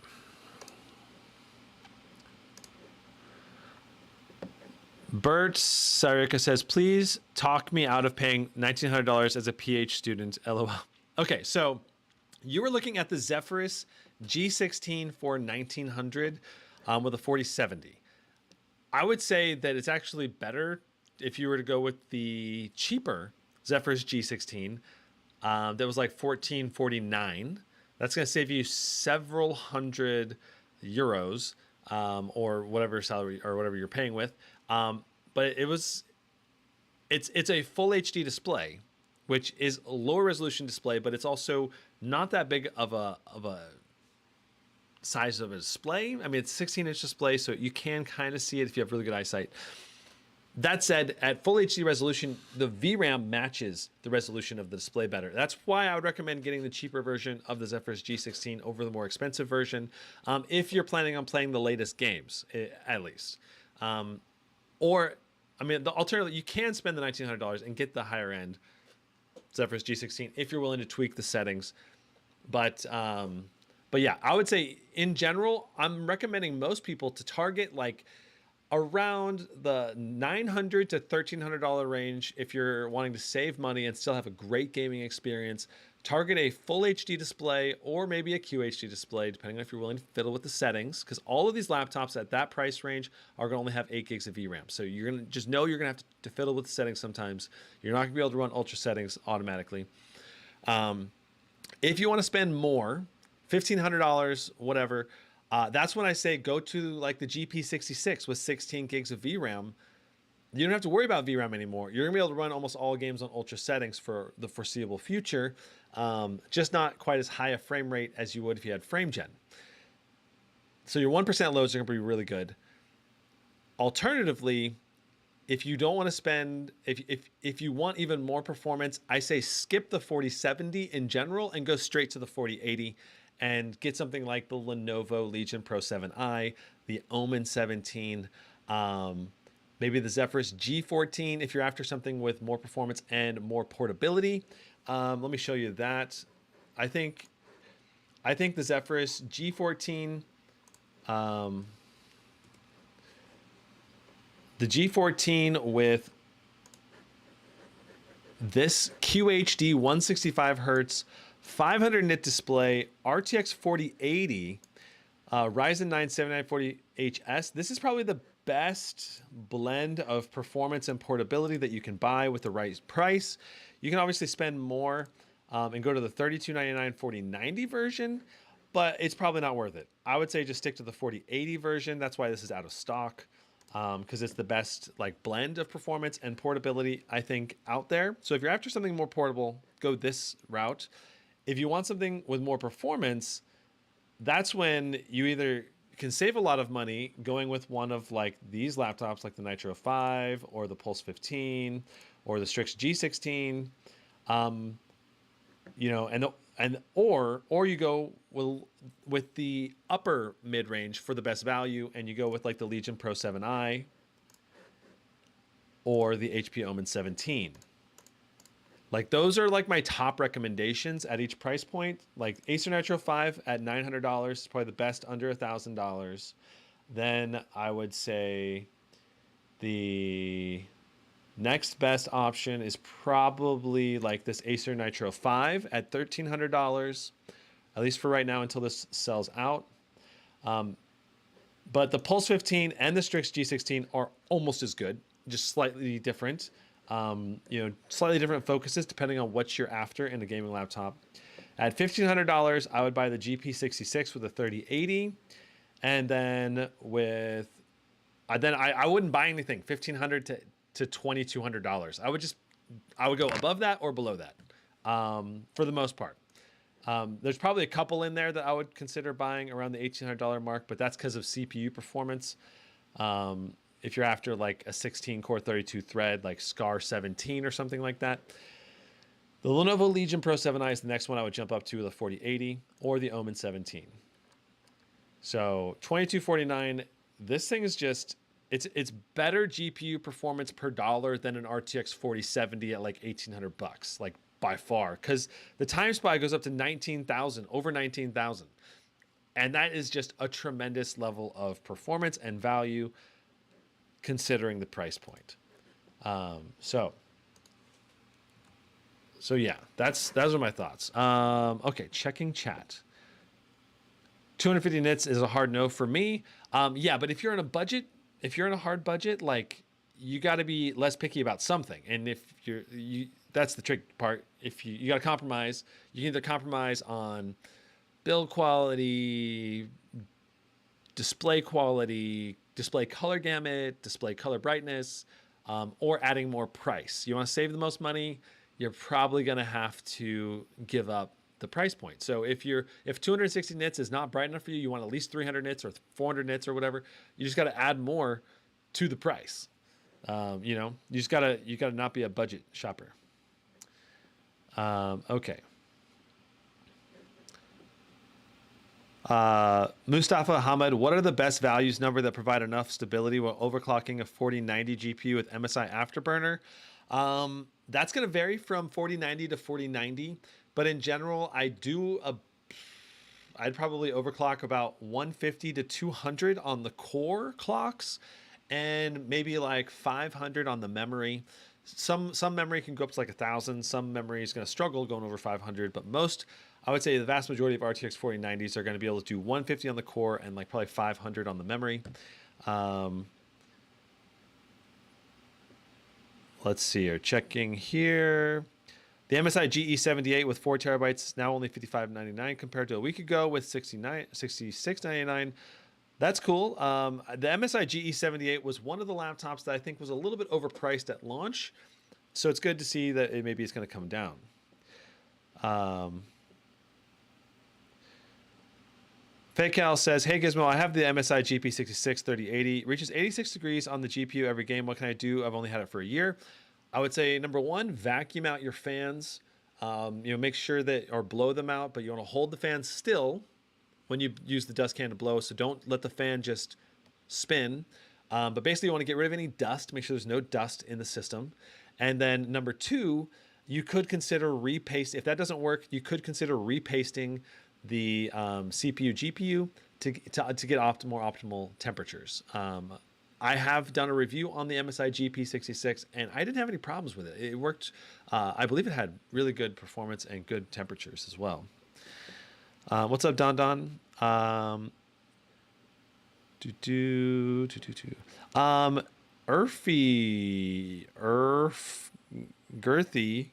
Bert Sarika says, please talk me out of paying $1,900 as a PH student. LOL. Okay, so you were looking at the Zephyrus G16 for $1,900 with a 4070. I would say that it's actually better if you were to go with the cheaper Zephyrus G16 that was like $1,449. That's going to save you several hundred euros or whatever salary or whatever you're paying with. But it's a full HD display, which is a lower resolution display, but it's also not that big of a size of a display. I mean, it's a 16-inch display, so you can kind of see it if you have really good eyesight. That said, at full HD resolution, the VRAM matches the resolution of the display better. That's why I would recommend getting the cheaper version of the Zephyrus G16 over the more expensive version, if you're planning on playing the latest games, at least. Or, I mean, the alternative, you can spend the $1,900 and get the higher end Zephyrus G16 if you're willing to tweak the settings. But yeah, I would say in general, I'm recommending most people to target like around the $900 to $1,300 range if you're wanting to save money and still have a great gaming experience. Target a full HD display or maybe a QHD display, depending on if you're willing to fiddle with the settings, because all of these laptops at that price range are going to only have 8 gigs of VRAM. So you're going to just know you're going to have to fiddle with the settings sometimes. You're not going to be able to run ultra settings automatically. If you want to spend more, $1,500, whatever, that's when I say go to like the GP66 with 16 gigs of VRAM. You don't have to worry about VRAM anymore. You're gonna be able to run almost all games on ultra settings for the foreseeable future, just not quite as high a frame rate as you would if you had frame gen. So your 1% loads are gonna be really good. Alternatively, if you don't want to spend, if you want even more performance, I say skip the 4070 in general and go straight to the 4080 and get something like the Lenovo Legion Pro 7i, the Omen 17, maybe the Zephyrus G14 if you're after something with more performance and more portability. Let me show you that. I think the Zephyrus G14, the G14 with this QHD 165 hertz, 500 nit display, RTX 4080, Ryzen 9 7940HS. This is probably the best blend of performance and portability that you can buy with the right price. You can obviously spend more and go to the $3299 4090 version, but it's probably not worth it. I would say just stick to the 4080 version. That's why this is out of stock, because it's the best like blend of performance and portability I think out there. So if you're after something more portable, go this route. If you want something with more performance, that's when you either can save a lot of money going with one of like these laptops, like the Nitro 5 or the Pulse 15 or the Strix G16, you know, or you go with the upper mid range for the best value, and you go with like the Legion Pro 7i or the HP Omen 17. Like those are like my top recommendations at each price point. Like Acer Nitro 5 at $900 is probably the best under $1,000. Then I would say the next best option is probably like this Acer Nitro 5 at $1,300, at least for right now until this sells out. But the Pulse 15 and the Strix G16 are almost as good, just slightly different. You know, slightly different focuses depending on what you're after in a gaming laptop. At $1,500, I would buy the GP66 with a 3080, and then with I wouldn't buy anything $1,500 to $2,200. I would go above that or below that, for the most part. There's probably a couple in there that I would consider buying around the $1,800 mark, but that's because of CPU performance. If you're after like a 16 core 32 thread, like Scar 17 or something like that. The Lenovo Legion Pro 7i is the next one I would jump up to, the 4080 or the Omen 17. So $2,249, this thing is just, it's better GPU performance per dollar than an RTX 4070 at like $1,800, like by far, because the time spy goes up to 19,000, over 19,000. And that is just a tremendous level of performance and value considering the price point. So yeah, those are my thoughts. Okay, checking chat. 250 nits is a hard no for me. Yeah, but if you're in a budget, if you're in a hard budget, like you got to be less picky about something. And if that's the trick part. If you got to compromise, you can either compromise on build quality, display quality, display color gamut, display color brightness, or adding more price. You want to save the most money, you're probably going to have to give up the price point. So if 260 nits is not bright enough for you, you want at least 300 nits or 400 nits or whatever, you just got to add more to the price. You know, you got to not be a budget shopper. Okay. Mustafa Hamad, what are the best values number that provide enough stability while overclocking a 4090 GPU with MSI Afterburner? That's going to vary from 4090 to 4090, but in general, I'd probably overclock about 150 to 200 on the core clocks, and maybe like 500 on the memory. Some memory can go up to like 1,000. Some memory is going to struggle going over 500, but most, I would say the vast majority of RTX 4090s are going to be able to do 150 on the core and like probably 500 on the memory. Let's see here. Checking here. The MSI GE78 with 4 terabytes now only $55.99 compared to a week ago with $66.99. That's cool. The MSI GE78 was one of the laptops that I think was a little bit overpriced at launch, so it's good to see that maybe it's going to come down. FakeCal says, hey Gizmo, I have the MSI GP66 3080. Reaches 86 degrees on the GPU every game. What can I do? I've only had it for a year. I would say, number one, vacuum out your fans. Make sure that, or blow them out, but you want to hold the fan still when you use the dust can to blow. So don't let the fan just spin. But basically you want to get rid of any dust. Make sure there's no dust in the system. And then number two, you could consider repaste. If that doesn't work, you could consider repasting the CPU, GPU to get more optimal temperatures. I have done a review on the MSI GP66 and I didn't have any problems with it. It worked. I believe it had really good performance and good temperatures as well. What's up, Don Don? Girthy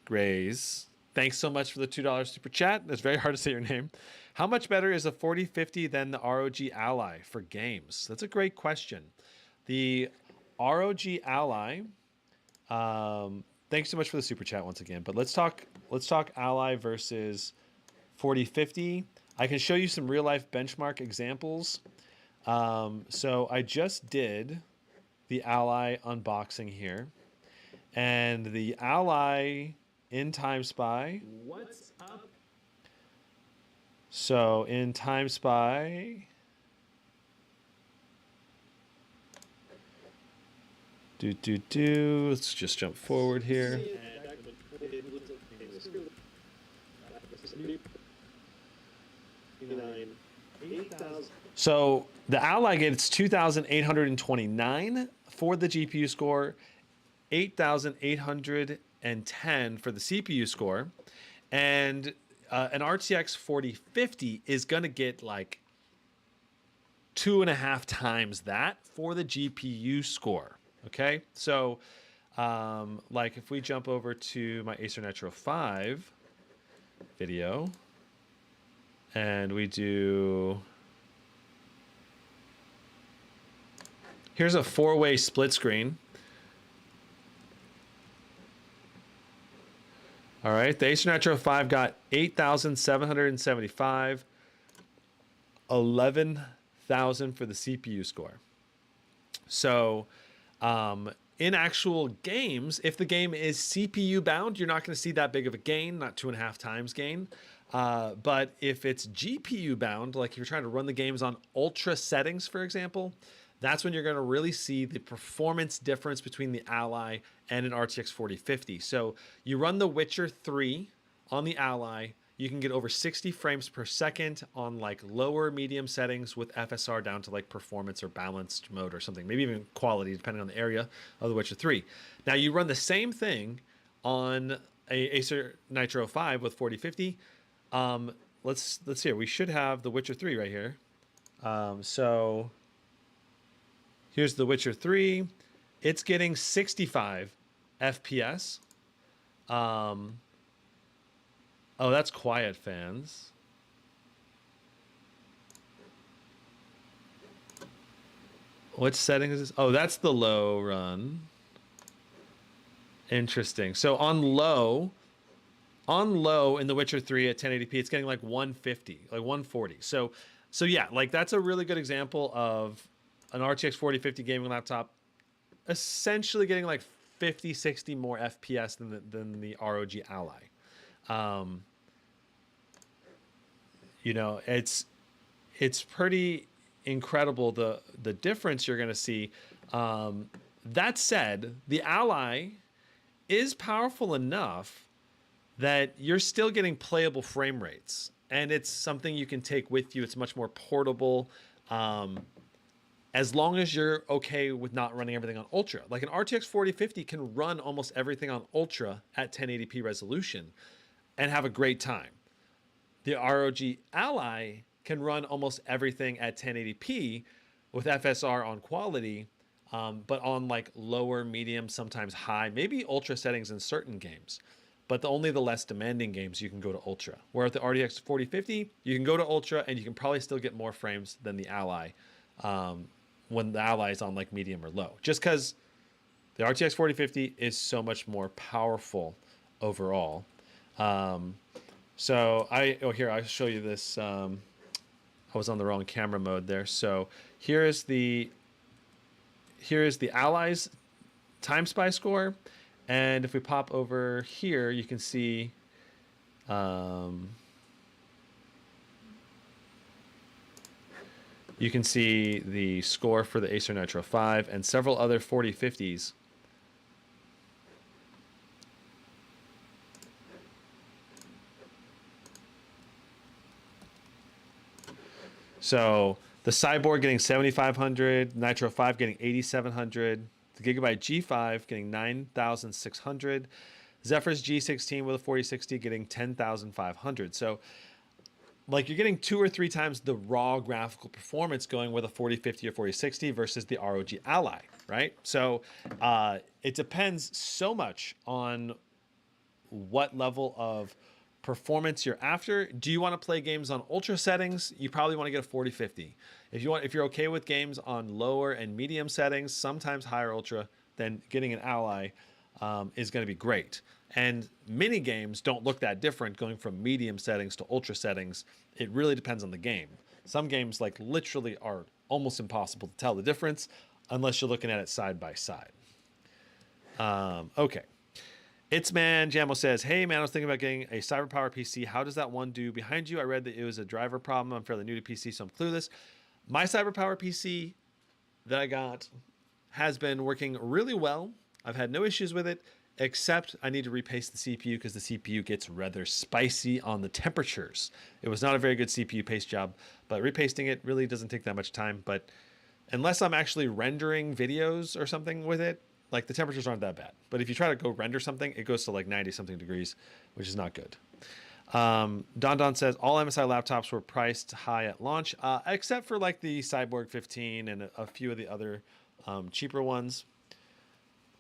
Grays. Thanks so much for the $2 super chat. It's very hard to say your name. How much better is a 4050 than the ROG Ally for games? That's a great question. The ROG Ally, thanks so much for the super chat once again. But let's talk Ally versus 4050. I can show you some real life benchmark examples. So I just did the Ally unboxing here, and the Ally in Time Spy. What's up? So in Time Spy, let's just jump forward here. So the Ally gets 2,829 for the GPU score, 8,810 for the CPU score, and an RTX 4050 is going to get like 2.5 times that for the GPU score. Okay, so like if we jump over to my Acer Nitro 5 video and we do, here's a 4-way split screen. All right, the Acer Nitro 5 got 8,775, 11,000 for the CPU score. So in actual games, if the game is CPU bound, you're not going to see that big of a gain, not 2.5 times gain. But if it's GPU bound, like if you're trying to run the games on ultra settings, for example, that's when you're going to really see the performance difference between the Ally and an RTX 4050. So you run The Witcher 3 on the Ally, you can get over 60 frames per second on like lower medium settings with FSR down to like performance or balanced mode or something, maybe even quality, depending on the area of The Witcher 3. Now you run the same thing on a Acer Nitro 5 with 4050. Let's see here. We should have The Witcher 3 right here. So here's The Witcher 3. It's getting 65 FPS. Oh, that's quiet, fans. What setting is this? Oh, that's the low run. Interesting. So on low in The Witcher 3 at 1080p, it's getting like 150, like 140. So yeah, like that's a really good example of an RTX 4050 gaming laptop essentially getting like 50, 60 more FPS than the ROG Ally. You know, it's pretty incredible the difference you're going to see. That said, the Ally is powerful enough that you're still getting playable frame rates, and it's something you can take with you. It's much more portable. As long as you're okay with not running everything on Ultra. Like an RTX 4050 can run almost everything on Ultra at 1080p resolution and have a great time. The ROG Ally can run almost everything at 1080p with FSR on quality, but on like lower, medium, sometimes high, maybe Ultra settings in certain games. but only the less demanding games you can go to Ultra. Where at the RTX 4050, you can go to Ultra and you can probably still get more frames than the Ally when the Ally is on like medium or low. Just because the RTX 4050 is so much more powerful overall. So here, I'll show you this. I was on the wrong camera mode there. So here is the Ally's time spy score. And if we pop over here, you can see the score for the Acer Nitro 5 and several other 4050s. So the Cyborg getting 7,500, Nitro 5 getting 8,700, the Gigabyte G5 getting 9,600, Zephyrus G16 with a 4060 getting 10,500. So like you're getting 2 or 3 times the raw graphical performance going with a 4050 or 4060 versus the ROG Ally, right? So it depends so much on what level of performance you're after. Do you want to play games on ultra settings? You probably want to get a 4050. If you're okay with games on lower and medium settings, sometimes higher ultra, then getting an Ally is going to be great. And mini games don't look that different going from medium settings to ultra settings. It really depends on the game. Some games like literally are almost impossible to tell the difference unless you're looking at it side by side. Okay. It's Man Jamo says, hey man, I was thinking about getting a CyberPower PC. How does that one do? Behind you, I read that it was a driver problem. I'm fairly new to PC, so I'm clueless. My CyberPower PC that I got has been working really well. I've had no issues with it, except I need to repaste the CPU because the CPU gets rather spicy on the temperatures. It was not a very good CPU paste job, but repasting it really doesn't take that much time. But unless I'm actually rendering videos or something with it, like the temperatures aren't that bad. But if you try to go render something, it goes to like 90 something degrees, which is not good. Don says all MSI laptops were priced high at launch, except for like the Cyborg 15 and a few of the other cheaper ones.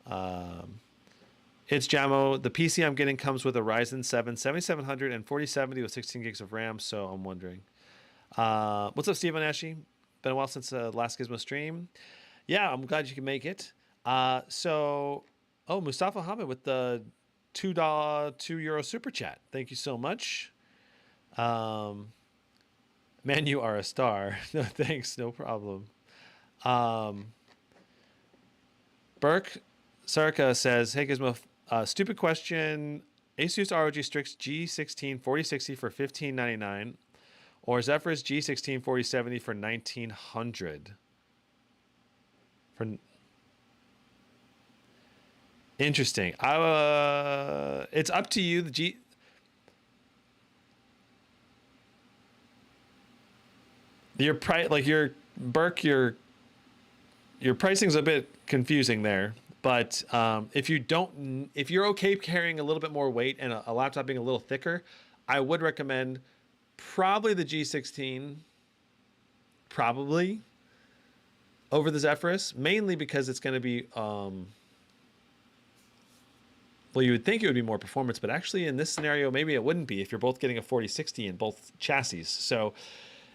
It's Jamo. The PC I'm getting comes with a Ryzen 7 7700 and 4070 with 16 gigs of RAM, so I'm wondering. What's up, Steve Onashi? Been a while since the last Gizmo stream. Yeah, I'm glad you can make it. Mustafa Hamid with the €2 super chat. Thank you so much. Man, you are a star. No, thanks. No problem. Burke Sarka says, hey Gizmo, stupid question. Asus ROG Strix G16 4060 for $1,599 or Zephyrus G16 4070 for $1,900. Interesting. It's up to you. Your price, like your Burke, your pricing's a bit confusing there. But if you're okay carrying a little bit more weight and a laptop being a little thicker, I would recommend probably the G16, probably over the Zephyrus, mainly because it's going to be. Well, you would think it would be more performance, but actually in this scenario, maybe it wouldn't be if you're both getting a 4060 in both chassis. So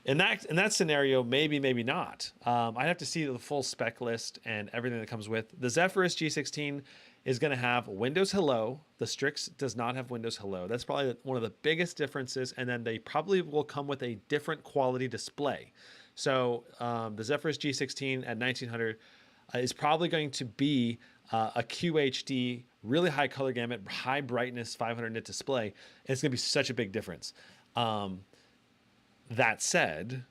in that scenario, maybe not. I'd have to see the full spec list and everything that comes with. The Zephyrus G16 is going to have Windows Hello. The Strix does not have Windows Hello. That's probably one of the biggest differences. And then they probably will come with a different quality display. So the Zephyrus G16 at 1900 is probably going to be a QHD, really high color gamut, high brightness, 500 nit display. It's going to be such a big difference. That said,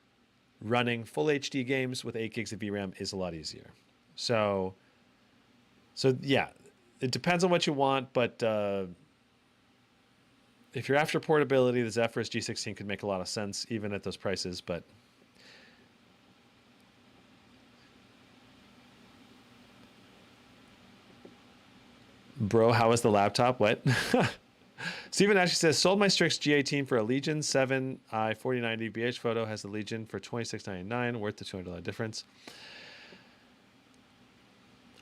running full HD games with 8 gigs of VRAM is a lot easier. So yeah, it depends on what you want, but if you're after portability, the Zephyrus G16 could make a lot of sense even at those prices, but bro, how is the laptop? What? Stephen actually says, sold my Strix G18 for a Legion 7 i4090. BH Photo has the Legion for $26.99, worth the $200 difference.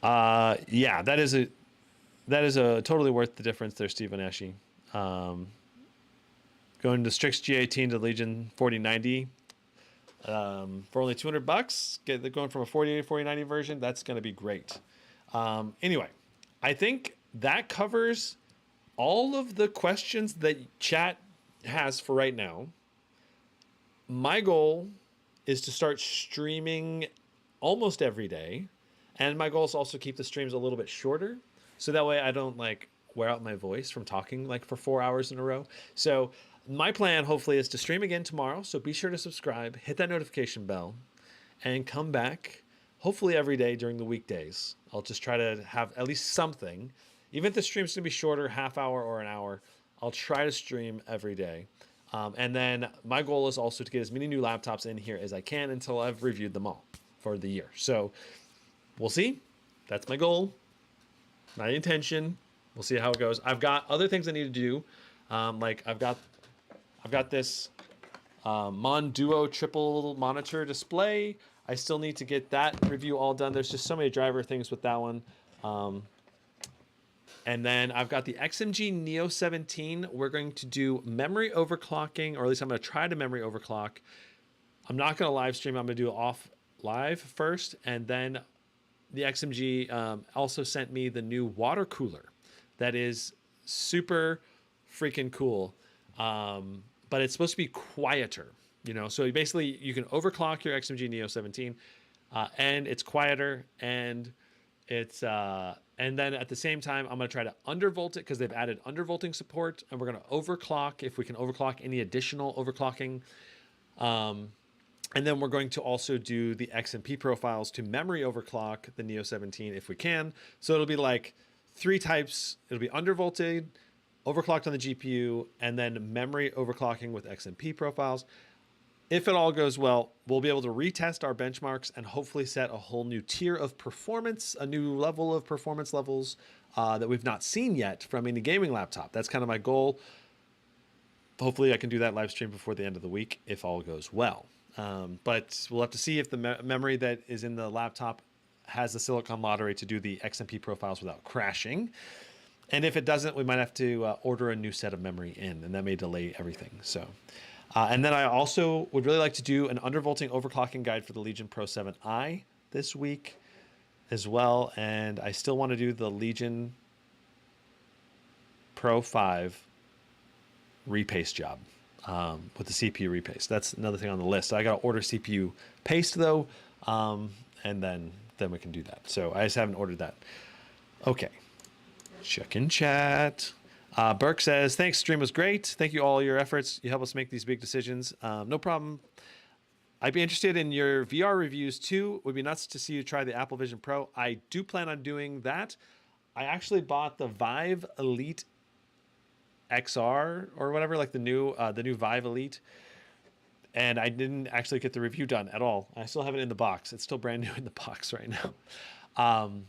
Yeah, that is that is a totally worth the difference there, Steve Aneshi. Going to Strix G18 to Legion 4090 for only $200. They're going from a 4080 to 4090 version. That's going to be great. Anyway, I think that covers all of the questions that chat has for right now. My goal is to start streaming almost every day. And my goal is also keep the streams a little bit shorter. So that way I don't like wear out my voice from talking like for 4 hours in a row. So my plan hopefully is to stream again tomorrow. So be sure to subscribe, hit that notification bell, and come back hopefully every day during the weekdays. I'll just try to have at least something. Even if the stream's gonna be shorter, half hour or an hour, I'll try to stream every day. And then my goal is also to get as many new laptops in here as I can until I've reviewed them all for the year. So we'll see. That's my goal, my intention. We'll see how it goes. I've got other things I need to do. Like I've got this Mon Duo triple monitor display. I still need to get that review all done. There's just so many driver things with that one. And then I've got the XMG Neo 17. We're going to do memory overclocking, or at least I'm going to try to memory overclock. I'm not going to live stream. I'm going to do it off live first. And then the XMG also sent me the new water cooler that is super freaking cool. But it's supposed to be quieter, you know? So basically you can overclock your XMG Neo 17 and it's quieter, and it's and then at the same time I'm going to try to undervolt it because they've added undervolting support, and we're going to overclock if we can overclock any additional overclocking. And then we're going to also do the XMP profiles to memory overclock the Neo 17 if we can. So it'll be like 3 types. It'll be undervolted, overclocked on the GPU, and then memory overclocking with XMP profiles. If it all goes well, we'll be able to retest our benchmarks and hopefully set a whole new tier of performance, a new level of performance levels that we've not seen yet from any gaming laptop. That's kind of my goal. Hopefully I can do that live stream before the end of the week if all goes well. But we'll have to see if the memory that is in the laptop has the silicon lottery to do the XMP profiles without crashing. And if it doesn't, we might have to order a new set of memory in, and that may delay everything. So, and then I also would really like to do an undervolting overclocking guide for the Legion Pro 7i this week as well. And I still want to do the Legion Pro 5 repaste job with the CPU repaste. That's another thing on the list. So I got to order CPU paste though, and then we can do that. So I just haven't ordered that. Okay. Check in chat. Burke says, thanks, stream was great. Thank you all your efforts. You help us make these big decisions. No problem. I'd be interested in your VR reviews too. Would be nuts to see you try the Apple Vision Pro. I do plan on doing that. I actually bought the Vive Elite XR or whatever, like the new Vive Elite. And I didn't actually get the review done at all. I still have it in the box. It's still brand new in the box right now.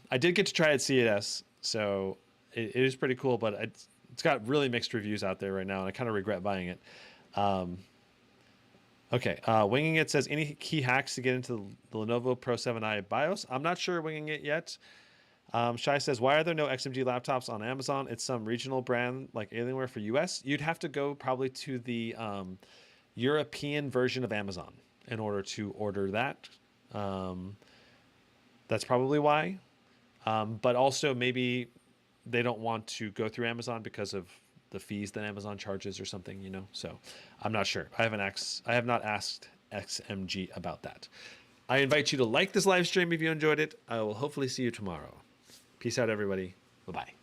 I did get to try it at CES, so it is pretty cool, but it's got really mixed reviews out there right now, and I kind of regret buying it. Okay, Winging It says, any key hacks to get into the Lenovo Pro 7i BIOS? I'm not sure Winging It yet. Shai says, why are there no XMG laptops on Amazon? It's some regional brand like Alienware for US. You'd have to go probably to the European version of Amazon in order to order that. That's probably why. But also maybe they don't want to go through Amazon because of the fees that Amazon charges or something, you know? So I'm not sure. I have not asked XMG about that. I invite you to like this live stream if you enjoyed it. I will hopefully see you tomorrow. Peace out, everybody. Bye-bye.